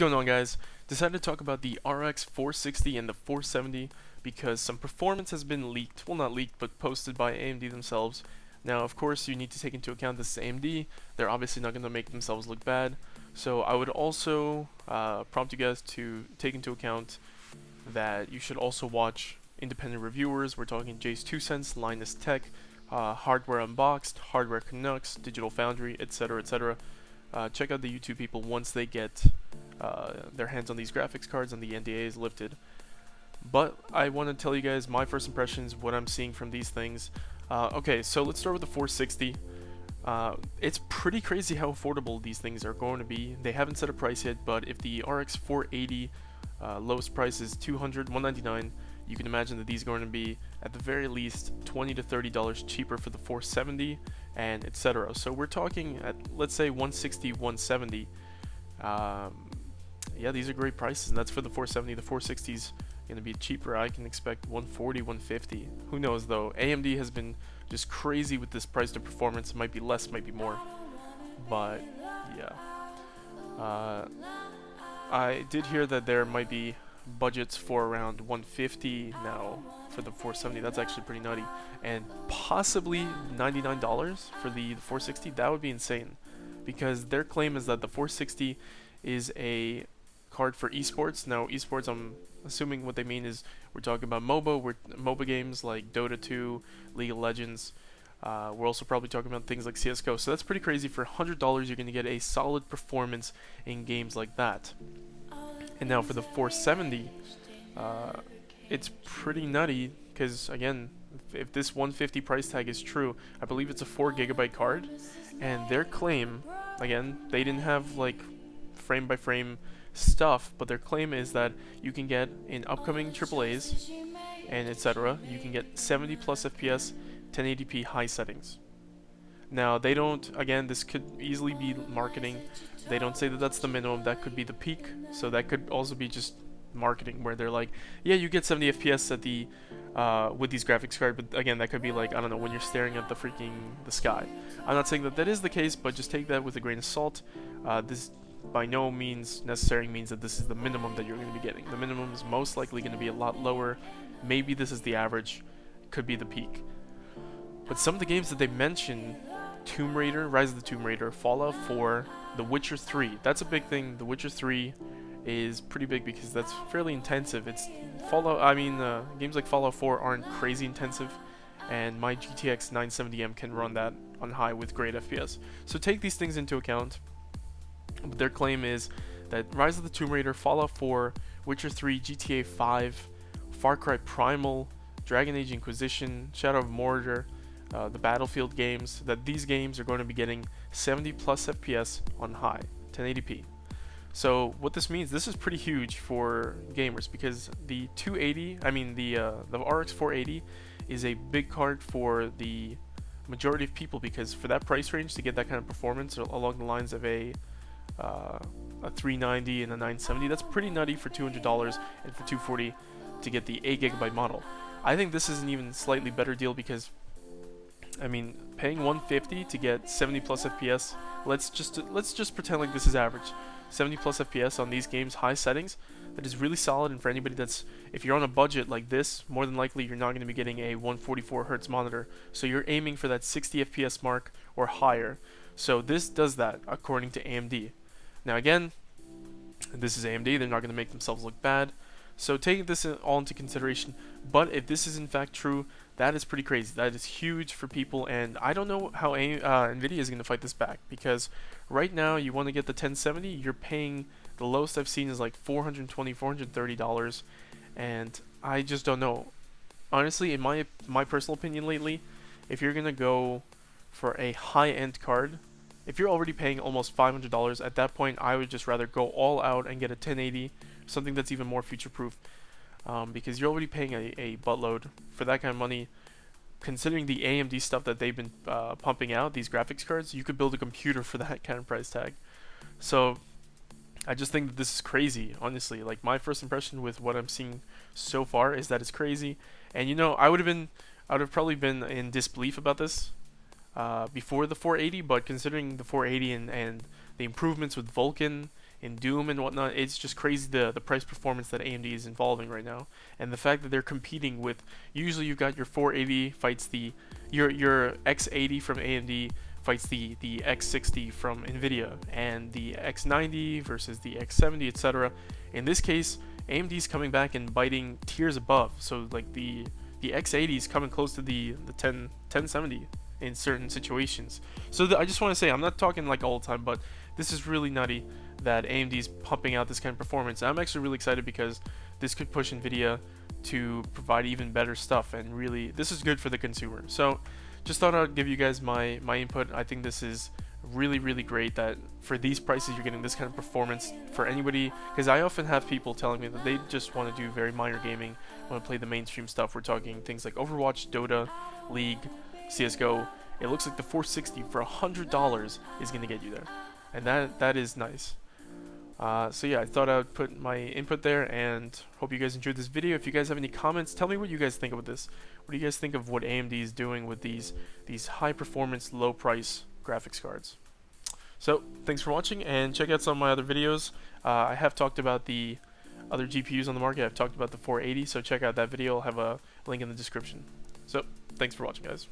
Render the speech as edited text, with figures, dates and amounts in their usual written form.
going on, guys? Decided to talk about the RX 460 and the 470 because some performance has been leaked. Well, not leaked, but posted by AMD themselves. Now, of course, you need to take into account this is AMD. They're obviously not going to make themselves look bad. So I would also prompt you guys to take into account that you should also watch independent reviewers. We're talking Jay's 2 Cents, Linus Tech, Hardware Unboxed, Hardware Canucks, Digital Foundry, etc., etc. Check out the YouTube people once they get their hands on these graphics cards and the NDA is lifted. But I want to tell you guys my first impressions, what I'm seeing from these things. Okay, so let's start with the 460. It's pretty crazy how affordable these things are going to be. They haven't set a price yet, but if the RX 480 lowest price is $199, you can imagine that these are going to be at the very least $20 to $30 cheaper for the 470 and etc. So we're talking at, let's say, 160, 170. Yeah, these are great prices, and that's for the 470. The 460 is going to be cheaper. I can expect 140, 150. Who knows though? AMD has been just crazy with this price to performance. It might be less, might be more, but yeah. I did hear that there might be budgets for around 150 now for the 470. That's actually pretty nutty, and possibly $99 for the 460. That would be insane, because their claim is that the 460 is a card for esports. Now, esports, I'm assuming what they mean is we're talking about MOBA games like Dota 2, League of Legends. We're also probably talking about things like CSGO. So that's pretty crazy. For $100, you're going to get a solid performance in games like that. And now for the 470, it's pretty nutty because, again, if this 150 price tag is true, I believe it's a 4GB card. And their claim, again, they didn't have like frame by frame stuff, but their claim is that you can get in upcoming AAAs and etc. you can get 70 plus FPS, 1080p high settings. Now, they don't, again, this could easily be marketing. They don't say that that's the minimum. That could be the peak. So that could also be just marketing, where they're like, yeah, you get 70 FPS at the with these graphics cards, but again, that could be like, I don't know, when you're staring at the sky. I'm not saying that that is the case, but just take that with a grain of salt. This by no means necessarily means that this is the minimum that you're going to be getting. The minimum is most likely going to be a lot lower. Maybe this is the average, could be the peak. But some of the games that they mention, Tomb Raider, Rise of the Tomb Raider, Fallout 4, The Witcher 3, that's a big thing. The Witcher 3 is pretty big because that's fairly intensive. It's games like Fallout 4 aren't crazy intensive, and my GTX 970M can run that on high with great FPS. So take these things into account. But their claim is that Rise of the Tomb Raider, Fallout 4, Witcher 3, GTA 5, Far Cry Primal, Dragon Age Inquisition, Shadow of Mordor, the Battlefield games, that these games are going to be getting 70 plus FPS on high, 1080p. So what this means, this is pretty huge for gamers, because the 280, the RX 480 is a big card for the majority of people, because for that price range to get that kind of performance along the lines of a 390 and a 970, that's pretty nutty for $200, and for $240 to get the 8GB model. I think this is an even slightly better deal, because paying 150 to get 70 plus FPS, let's just pretend like this is average. 70 plus FPS on these games, high settings, that is really solid. And for anybody that's, if you're on a budget like this, more than likely you're not going to be getting a 144 Hz monitor, so you're aiming for that 60 FPS mark or higher. So this does that according to AMD. Now again, this is AMD, they're not going to make themselves look bad, so taking this all into consideration. But if this is in fact true, that is pretty crazy. That is huge for people, and I don't know how NVIDIA is going to fight this back, because right now you want to get the 1070, you're paying, the lowest I've seen is like $420, $430, and I just don't know. Honestly, in my personal opinion lately, if you're going to go for a high-end card, if you're already paying almost $500, at that point I would just rather go all out and get a 1080, something that's even more future-proof, because you're already paying a buttload for that kind of money. Considering the AMD stuff that they've been pumping out, these graphics cards, you could build a computer for that kind of price tag. So I just think that this is crazy, honestly. Like, my first impression with what I'm seeing so far is that it's crazy. And I would have probably been in disbelief about this before the 480, but considering the 480 and the improvements with Vulkan in Doom and whatnot. It's just crazy the price performance that AMD is involving right now, and the fact that they're competing with, usually you've got your 480 fights the your X80 from AMD fights the X60 from Nvidia, and the X90 versus the X70, etc. In this case, AMD's coming back and biting tiers above. So like the X80 is coming close to the 1070 in certain situations. So I just want to say, I'm not talking like all the time, but this is really nutty that AMD's pumping out this kind of performance. I'm actually really excited because this could push Nvidia to provide even better stuff, and really this is good for the consumer. So just thought I'd give you guys my input. I think this is really great that for these prices you're getting this kind of performance for anybody, because I often have people telling me that they just want to do very minor gaming, want to play the mainstream stuff. We're talking things like Overwatch, Dota, League, CSGO. It looks like the 460 for $100 is going to get you there, and that is nice. So yeah, I thought I would put my input there, and hope you guys enjoyed this video. If you guys have any comments, tell me what you guys think about this. What do you guys think of what AMD is doing with these high performance, low price graphics cards? So thanks for watching, and check out some of my other videos. I have talked about the other GPUs on the market. I've talked about the 480, so check out that video. I'll have a link in the description. So thanks for watching, guys.